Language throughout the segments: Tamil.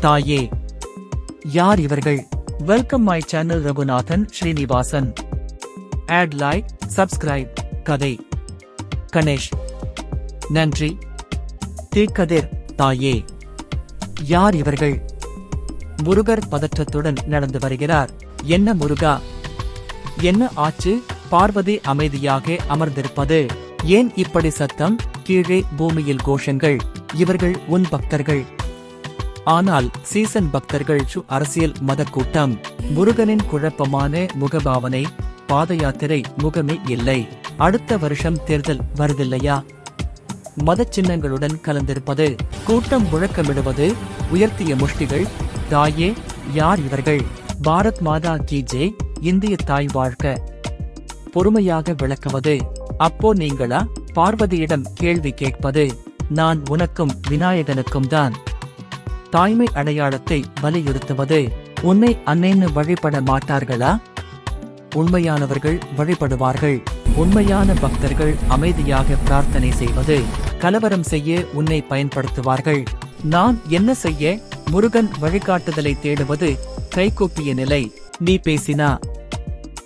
தாயே. யார் இவர்கள்? Welcome my channel Raghunathan Srinivasan. Add, like, subscribe. கதை கணேஷ். நன்றி. தீக்கதிர். தாயே. யார் இவர்கள்? முருகர் பதற்றத்துடன் நடந்து வருகிறார். என்ன முருகா, என்ன ஆச்சு? பார்வதி அமைதியாக அமர்ந்திருப்பது. ஏன் இப்படி சத்தம்? கீழே பூமியில் கோஷங்கள். இவர்கள் உன் பக்தர்கள். ஆனால் சீசன் பக்தர்கள். அரசியல் மத கூட்டம். முருகனின் குழப்பமான முகபாவனை. பாத யாத்திரை முகமே இல்லை. அடுத்த வருஷம் தேர்தல் வருதில்லையா? மத சின்னங்களுடன் கலந்திருப்பது. கூட்டம் முழக்கமிடுவது. உயர்த்திய முஷ்டிகள். தாயே, யார் இவர்கள்? பாரத் மாதா கி ஜெய். இந்திய தாய் வாழ்க. பொறுமையாக விளக்குவது. அப்போ நீங்களா? பார்வதியிடம் கேள்வி கேட்பது. நான் உனக்கும் விநாயகனுக்கும் தான். தாய்மை அடையாளத்தை வலியுறுத்துவது. உன்னை அன்னைன்னு வழிபட மாட்டார்களா? உண்மையானவர்கள் வழிபடுவார்கள். உண்மையான பக்தர்கள் அமைதியாக பிரார்த்தனை செய்வது. கலவரம் செய்ய உன்னை பயன்படுத்துவார்கள். நான் என்ன செய்ய? முருகன் வழிகாட்டுதலை தேடுவது. கைகூப்பிய நிலை. நீ பேசினா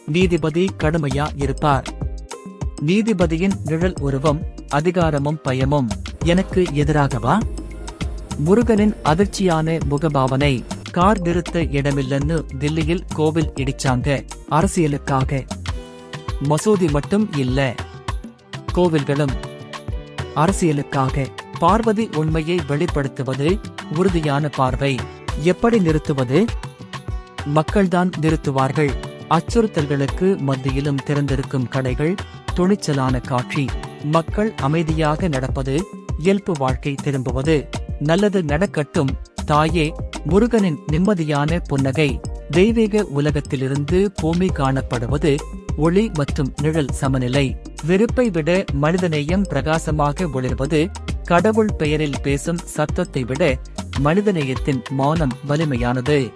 நீதிபதி கடுமையா இருப்பார். நீதிபதியின் நிழல் உருவம். அதிகாரமும் பயமும். எனக்கு எதிராகவா? முருகனின் அதிர்ச்சியான முகபாவனை. கார் நிறுத்த இடமில்லன்னு தில்லியில் கோவில் இடிச்சாங்க. அரசியலுக்காக. மசூதி மட்டும் இல்ல, கோவில்களும் அரசியலுக்காக. பார்வதி உண்மையை வெளிப்படுத்துவது. உறுதியான பார்வை. எப்படி நிறுத்துவது? மக்கள்தான் நிறுத்துவார்கள். அச்சுறுத்தல்களுக்கு மத்தியிலும் திறந்திருக்கும் கடைகள். துணிச்சலான காட்சி. மக்கள் அமைதியாக நடப்பது. இயல்பு வாழ்க்கை திரும்புவது. நல்லது நடக்கட்டும் தாயே. முருகனின் நிம்மதியான புன்னகை. தெய்வீக உலகத்திலிருந்து பூமி காணப்படுவது. ஒளி மற்றும் நிழல் சமநிலை. வெறுப்பை விட மனிதநேயம் பிரகாசமாக ஒளிர்வது. கடவுள் பெயரில் பேசும் சத்தத்தை விட மனிதநேயத்தின் மௌனம் வலிமையானது.